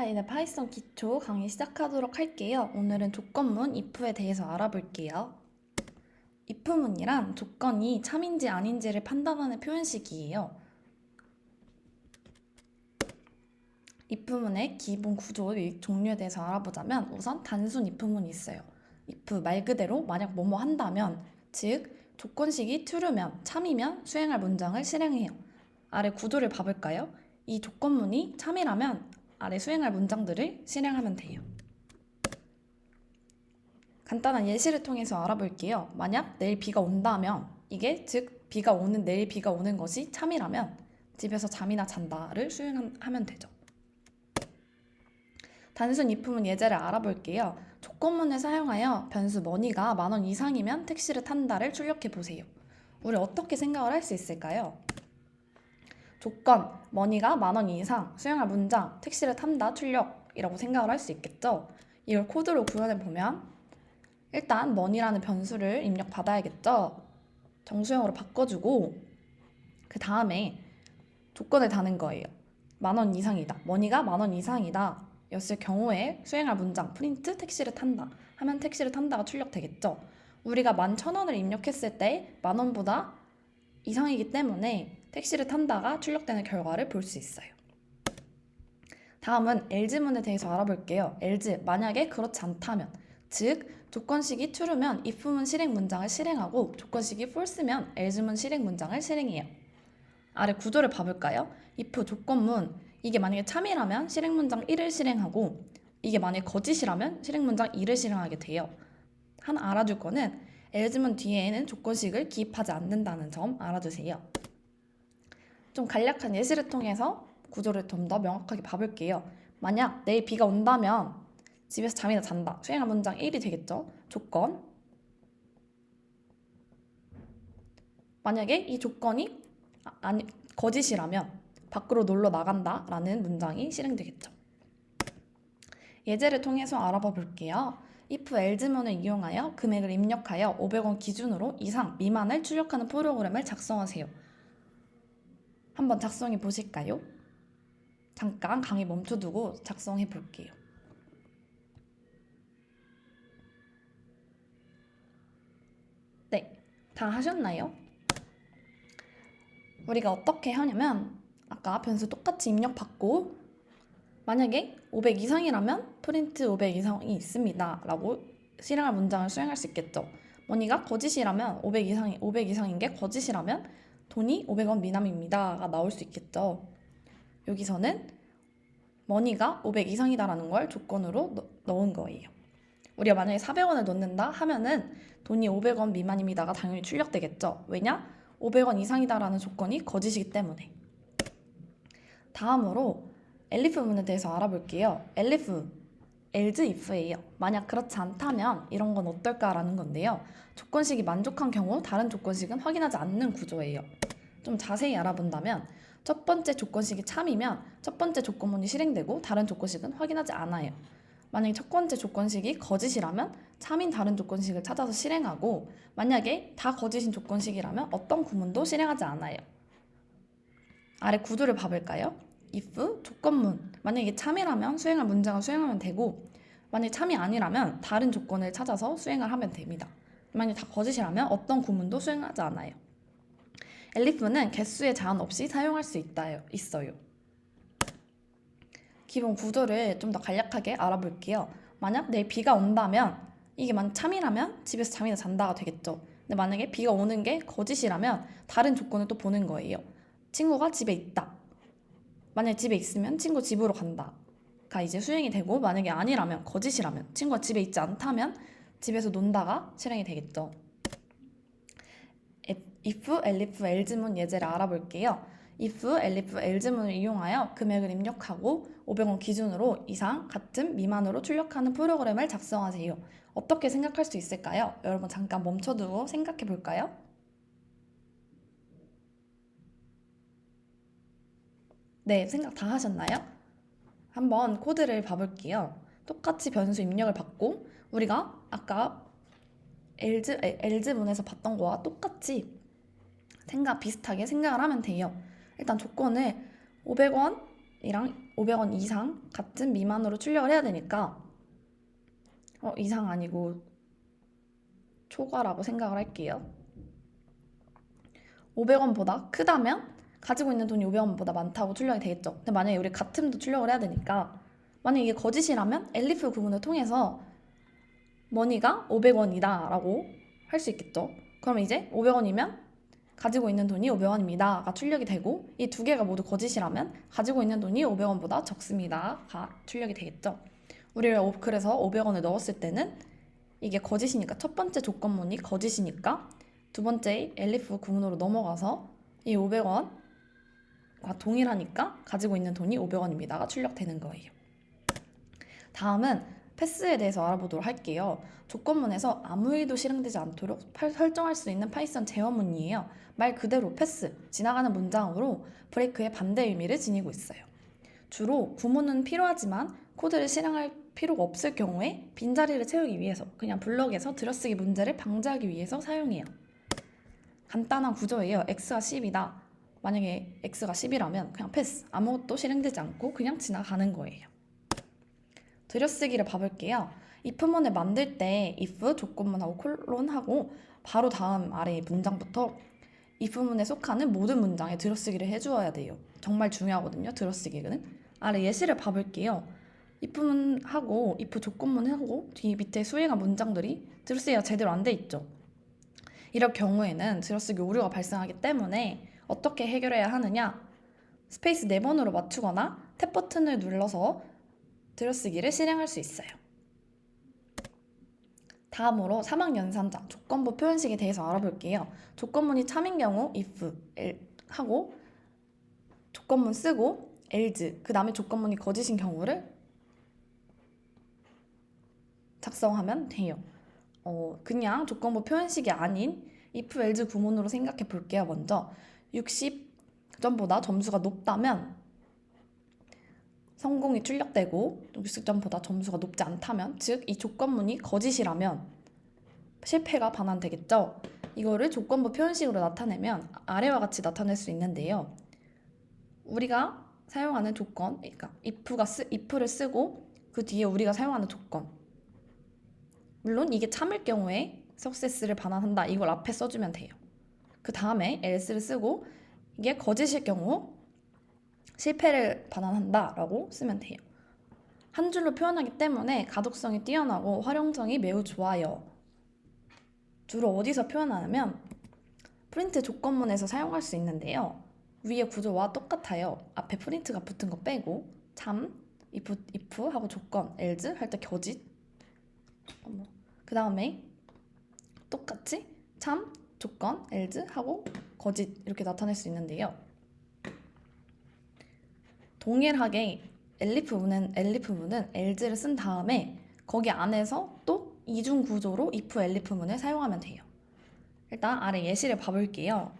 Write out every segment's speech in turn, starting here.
이제 파이썬 기초 강의 시작하도록 할게요. 오늘은 조건문 if에 대해서 알아볼게요. if문이란 조건이 참인지 아닌지를 판단하는 표현식이에요. if문의 기본 구조 및 종류에 대해서 알아보자면 우선 단순 if문이 있어요. if 말 그대로 만약 뭐뭐 한다면, 즉 조건식이 true면 참이면 수행할 문장을 실행해요. 아래 구조를 봐볼까요? 이 조건문이 참이라면 아래 수행할 문장들을 실행하면 돼요. 간단한 예시를 통해서 알아볼게요. 만약 내일 비가 온다면, 이게 즉 내일 비가 오는 것이 참이라면 집에서 잠이나 잔다를 수행하면 되죠. 단순 if문 예제를 알아볼게요. 조건문을 사용하여 변수 머니가 10,000원 이상이면 택시를 탄다를 출력해 보세요. 우리 어떻게 생각을 할 수 있을까요? 조건, 머니가 10,000원 이상, 수행할 문장, 택시를 탄다, 출력이라고 생각을 할 수 있겠죠? 이걸 코드로 구현해 보면 일단 머니라는 변수를 입력받아야겠죠? 정수형으로 바꿔주고 그 다음에 조건을 다는 거예요. 10,000원 이상이다. 머니가 10,000원 이상이다. 였을 경우에 수행할 문장 프린트 택시를 탄다 하면 택시를 탄다가 출력되겠죠. 우리가 11,000원을 입력했을 때 10,000원보다 이상이기 때문에 택시를 탄다가 출력되는 결과를 볼 수 있어요. 다음은 else문에 대해서 알아볼게요. else, 만약에 그렇지 않다면, 즉 조건식이 true면 if문 실행 문장을 실행하고 조건식이 false면 else문 실행 문장을 실행해요. 아래 구조를 봐볼까요? if 조건문, 이게 만약에 참이라면 실행 문장 1을 실행하고 이게 만약에 거짓이라면 실행 문장 2를 실행하게 돼요. 하나 알아둘 거는 else문 뒤에는 조건식을 기입하지 않는다는 점 알아두세요. 좀 간략한 예시를 통해서 구조를 좀 더 명확하게 봐볼게요. 만약 내일 비가 온다면 집에서 잠이나 잔다. 수행할 문장 1이 되겠죠. 조건. 만약에 이 조건이 거짓이라면 밖으로 놀러 나간다 라는 문장이 실행되겠죠. 예제를 통해서 알아봐 볼게요. if else문을 이용하여 금액을 입력하여 500원 기준으로 이상, 미만을 출력하는 프로그램을 작성하세요. 한번 작성해 보실까요? 잠깐 강의 멈춰두고 작성해 볼게요. 네, 다 하셨나요? 우리가 어떻게 하냐면 아까 변수 똑같이 입력받고 만약에 500 이상이라면 프린트 500 이상이 있습니다 라고 실행할 문장을 수행할 수 있겠죠. 머니가 거짓이라면 500 이상인 게 거짓이라면 돈이 500원 미만입니다가 나올 수 있겠죠. 여기서는 머니가 500 이상이다라는 걸 조건으로 넣은 거예요. 우리가 만약에 400원을 넣는다 하면은 돈이 500원 미만입니다가 당연히 출력되겠죠. 왜냐? 500원 이상이다라는 조건이 거짓이기 때문에. 다음으로 elif문에 대해서 알아볼게요. elif, else if예요. 만약 그렇지 않다면 이런 건 어떨까라는 건데요. 조건식이 만족한 경우 다른 조건식은 확인하지 않는 구조예요. 좀 자세히 알아본다면 첫 번째 조건식이 참이면 첫 번째 조건문이 실행되고 다른 조건식은 확인하지 않아요. 만약에 첫 번째 조건식이 거짓이라면 참인 다른 조건식을 찾아서 실행하고 만약에 다 거짓인 조건식이라면 어떤 구문도 실행하지 않아요. 아래 구조를 봐볼까요? if 조건문, 만약에 참이라면 수행할 문장을 수행하면 되고 만약에 참이 아니라면 다른 조건을 찾아서 수행을 하면 됩니다. 만약에 다 거짓이라면 어떤 구문도 수행하지 않아요. elif는 개수의 제한 없이 사용할 수 있어요. 기본 구조를 좀 더 간략하게 알아볼게요. 만약 내일 비가 온다면 이게 참이라면 집에서 잠이나 잔다가 되겠죠. 근데 만약에 비가 오는 게 거짓이라면 다른 조건을 또 보는 거예요. 친구가 집에 있다. 만약에 집에 있으면 친구 집으로 간다가 이제 수행이 되고 만약에 아니라면 거짓이라면 친구가 집에 있지 않다면 집에서 논다가 실행이 되겠죠. if, elif, else문 예제를 알아볼게요. if, elif, else문을 이용하여 금액을 입력하고 500원 기준으로 이상, 같은, 미만으로 출력하는 프로그램을 작성하세요. 어떻게 생각할 수 있을까요? 여러분 잠깐 멈춰두고 생각해 볼까요? 네, 생각 다 하셨나요? 한번 코드를 봐볼게요. 똑같이 변수 입력을 받고 우리가 아까 else문에서 봤던 거와 똑같이 비슷하게 생각을 하면 돼요. 일단 조건을 500원이랑 500원 이상 같은 미만으로 출력을 해야 되니까 이상 아니고 초과라고 생각을 할게요. 500원보다 크다면 가지고 있는 돈이 500원보다 많다고 출력이 되겠죠. 근데 만약에 우리 같음도 출력을 해야 되니까 만약에 이게 거짓이라면 엘리프 구문을 통해서 머니가 500원이다 라고 할 수 있겠죠. 그럼 이제 500원이면 가지고 있는 돈이 500원입니다가 출력이 되고 이 두 개가 모두 거짓이라면 가지고 있는 돈이 500원보다 적습니다가 출력이 되겠죠. 우리가 그래서 500원을 넣었을 때는 이게 거짓이니까 첫 번째 조건문이 거짓이니까 두 번째 엘리프 구문으로 넘어가서 이 500원과 동일하니까 가지고 있는 돈이 500원입니다가 출력되는 거예요. 다음은 패스에 대해서 알아보도록 할게요. 조건문에서 아무 일도 실행되지 않도록 설정할 수 있는 파이썬 제어문이에요. 말 그대로 패스, 지나가는 문장으로 브레이크의 반대 의미를 지니고 있어요. 주로 구문은 필요하지만 코드를 실행할 필요가 없을 경우에 빈자리를 채우기 위해서 그냥 블럭에서 들여쓰기 문제를 방지하기 위해서 사용해요. 간단한 구조예요. x가 10이다. 만약에 x가 10이라면 그냥 패스, 아무것도 실행되지 않고 그냥 지나가는 거예요. 들여쓰기를 봐볼게요. if문을 만들 때 if 조건문하고 콜론하고 바로 다음 아래 문장부터 if문에 속하는 모든 문장에 들여쓰기를 해주어야 돼요. 정말 중요하거든요. 들여쓰기는. 아래 예시를 봐볼게요. if문하고 if 조건문하고 뒤 밑에 수행한 문장들이 들여쓰기가 제대로 안 돼 있죠. 이럴 경우에는 들여쓰기 오류가 발생하기 때문에 어떻게 해결해야 하느냐? 스페이스 4번으로 맞추거나 탭 버튼을 눌러서 들여쓰기를 실행할 수 있어요. 다음으로 사막연산자, 조건부 표현식에 대해서 알아볼게요. 조건문이 참인 경우 if 하고 조건문 쓰고 else, 그 다음에 조건문이 거짓인 경우를 작성하면 돼요. 그냥 조건부 표현식이 아닌 if, else 구문으로 생각해 볼게요. 먼저 60점보다 점수가 높다면 성공이 출력되고 60점보다 점수가 높지 않다면 즉 이 조건문이 거짓이라면 실패가 반환되겠죠. 이거를 조건부 표현식으로 나타내면 아래와 같이 나타낼 수 있는데요. 우리가 사용하는 조건, 그러니까 if를 쓰고 그 뒤에 우리가 사용하는 조건, 물론 이게 참일 경우에 success를 반환한다. 이걸 앞에 써주면 돼요. 그 다음에 else를 쓰고 이게 거짓일 경우 실패를 반환한다 라고 쓰면 돼요. 한 줄로 표현하기 때문에 가독성이 뛰어나고 활용성이 매우 좋아요. 주로 어디서 표현하냐면 프린트 조건문에서 사용할 수 있는데요. 위의 구조와 똑같아요. 앞에 프린트가 붙은 거 빼고 참, if 하고 조건, else 할 때 거짓, 그 다음에 똑같이 참, 조건, else 하고 거짓 이렇게 나타낼 수 있는데요. 동일하게 elif문은 else를 쓴 다음에 거기 안에서 또 이중 구조로 if elif문을 사용하면 돼요. 일단 아래 예시를 봐볼게요.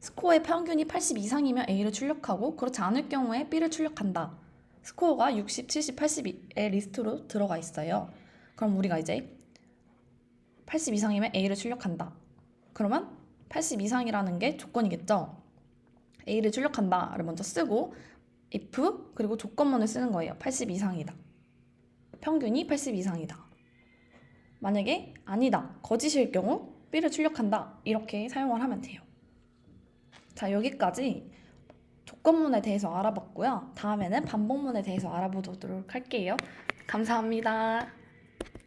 스코어의 평균이 80 이상이면 A를 출력하고 그렇지 않을 경우에 B를 출력한다. 스코어가 60, 70, 80의 리스트로 들어가 있어요. 그럼 우리가 이제 80 이상이면 A를 출력한다. 그러면 80 이상이라는 게 조건이겠죠. A를 출력한다를 먼저 쓰고 if 그리고 조건문을 쓰는 거예요. 80 이상이다. 평균이 80 이상이다. 만약에 아니다, 거짓일 경우 B를 출력한다. 이렇게 사용을 하면 돼요. 자, 여기까지 조건문에 대해서 알아봤고요. 다음에는 반복문에 대해서 알아보도록 할게요. 감사합니다.